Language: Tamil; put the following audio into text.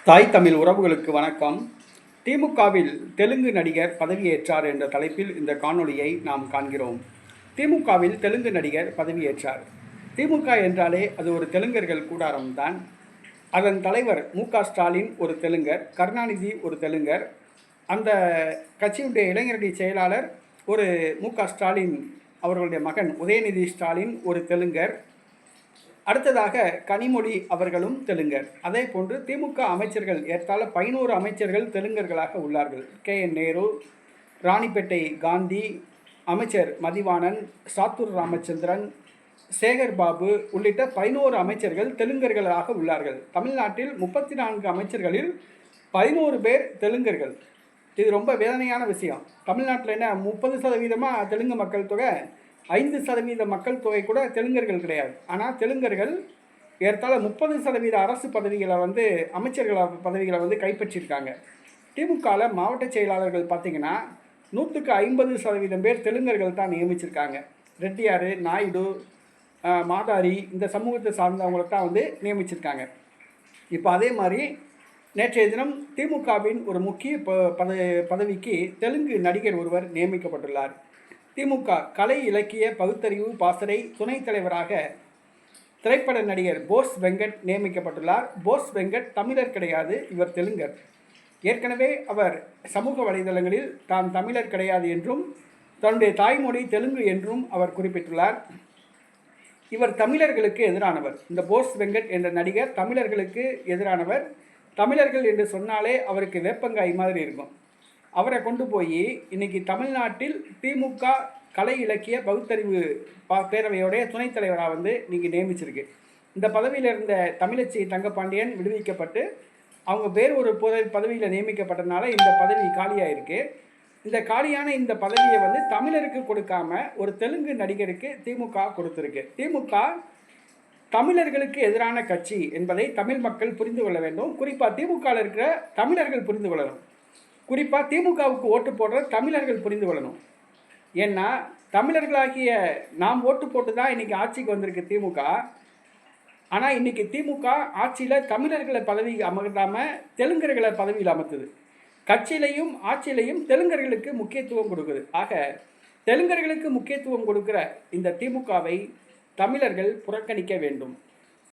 தாய் தமிழ் உறவுகளுக்கு வணக்கம். திமுகவில் தெலுங்கு நடிகர் பதவியேற்றார் என்ற தலைப்பில் இந்த காணொளியை நாம் காண்கிறோம். திமுகவில் தெலுங்கு நடிகர் பதவியேற்றார். திமுக என்றாலே அது ஒரு தெலுங்கர்கள் கூடாரம்தான். அதன் தலைவர் மு.க.ஸ்டாலின் ஒரு தெலுங்கர், கருணாநிதி ஒரு தெலுங்கர், அந்த கட்சியுடைய இளைஞரணி செயலாளர் ஒரு மு.க.ஸ்டாலின் அவர்களுடைய மகன் உதயநிதி ஸ்டாலின் ஒரு தெலுங்கர், அடுத்ததாக கனிமொழி அவர்களும் தெலுங்கர். அதே போன்று திமுக அமைச்சர்கள் ஏற்றால 11 அமைச்சர்கள் தெலுங்கர்களாக உள்ளார்கள். KN நேரு, ராணிப்பேட்டை காந்தி, அமைச்சர் மதிவாணன், சாத்தூர் ராமச்சந்திரன், சேகர் பாபு உள்ளிட்ட 11 அமைச்சர்கள் தெலுங்கர்களாக உள்ளார்கள். தமிழ்நாட்டில் 34 அமைச்சர்களில் 11 பேர் தெலுங்கர்கள். இது ரொம்ப வேதனையான விஷயம். தமிழ்நாட்டில் என்ன 30% தெலுங்கு மக்கள் தொகை, 5% மக்கள் தொகை கூட தெலுங்கர்கள் கிடையாது. ஆனால் தெலுங்கர்கள் ஏற்றால 30% அரசு பதவிகளை அமைச்சர்கள் பதவிகளை கைப்பற்றியிருக்காங்க. திமுகவில் மாவட்ட செயலாளர்கள் பார்த்திங்கன்னா 100க்கு 50% பேர் தெலுங்கர்கள் தான் நியமிச்சிருக்காங்க. ரெட்டியார், நாயுடு, மாதாரி இந்த சமூகத்தை சார்ந்தவங்களை தான் நியமிச்சிருக்காங்க. இப்போ அதே மாதிரி நேற்றைய தினம் திமுகவின் ஒரு முக்கிய பதவிக்கு தெலுங்கு நடிகர் ஒருவர் நியமிக்கப்பட்டுள்ளார். திமுக கலை இலக்கிய பகுத்தறிவு பாசறை துணைத் தலைவராக திரைப்பட நடிகர் போஸ் வெங்கட் நியமிக்கப்பட்டுள்ளார். போஸ் வெங்கட் தமிழர் கிடையாது, இவர் தெலுங்கர். ஏற்கனவே அவர் சமூக வலைதளங்களில் தான் தமிழர் கிடையாது என்றும் தன்னுடைய தாய்மொழி தெலுங்கு என்றும் அவர் குறிப்பிட்டுள்ளார். இவர் தமிழர்களுக்கு எதிரானவர். இந்த போஸ் வெங்கட் என்ற நடிகர் தமிழர்களுக்கு எதிரானவர். தமிழர்கள் என்று சொன்னாலே அவருக்கு வேப்பங்காய் மாதிரி இருக்கும். அவரை கொண்டு போய் இன்றைக்கி தமிழ்நாட்டில் திமுக கலை இலக்கிய பகுத்தறிவு பேரவையோடைய துணைத் தலைவராக இன்றைக்கி நியமிச்சிருக்கு. இந்த பதவியில் இருந்த தமிழச்சி தங்கப்பாண்டியன் விடுவிக்கப்பட்டு அவங்க வேறு ஒரு பதவியில் நியமிக்கப்பட்டதுனால இந்த பதவி காலியாக இருக்குது. இந்த காலியான இந்த பதவியை தமிழருக்கு கொடுக்காம ஒரு தெலுங்கு நடிகருக்கு திமுக கொடுத்துருக்கு. திமுக தமிழர்களுக்கு எதிரான கட்சி என்பதை தமிழ் மக்கள் புரிந்து கொள்ள வேண்டும். குறிப்பாக திமுகவில் இருக்கிற தமிழர்கள் புரிந்து கொள்ளணும். குறிப்பாக திமுகவுக்கு ஓட்டு போடுற தமிழர்கள் புரிந்து கொள்ளணும். ஏன்னா தமிழர்களாகிய நாம் ஓட்டு போட்டு தான் இன்றைக்கி ஆட்சிக்கு வந்திருக்கு திமுக. ஆனால் இன்றைக்கி திமுக ஆட்சியில் தமிழர்களை பதவி அமர்த்தாமல் தெலுங்கர்களை பதவியில் அமர்த்துது. கட்சியிலையும் ஆட்சியிலையும் தெலுங்கர்களுக்கு முக்கியத்துவம் கொடுக்குது. ஆக தெலுங்கர்களுக்கு முக்கியத்துவம் கொடுக்குற இந்த திமுகவை தமிழர்கள் புறக்கணிக்க வேண்டும்.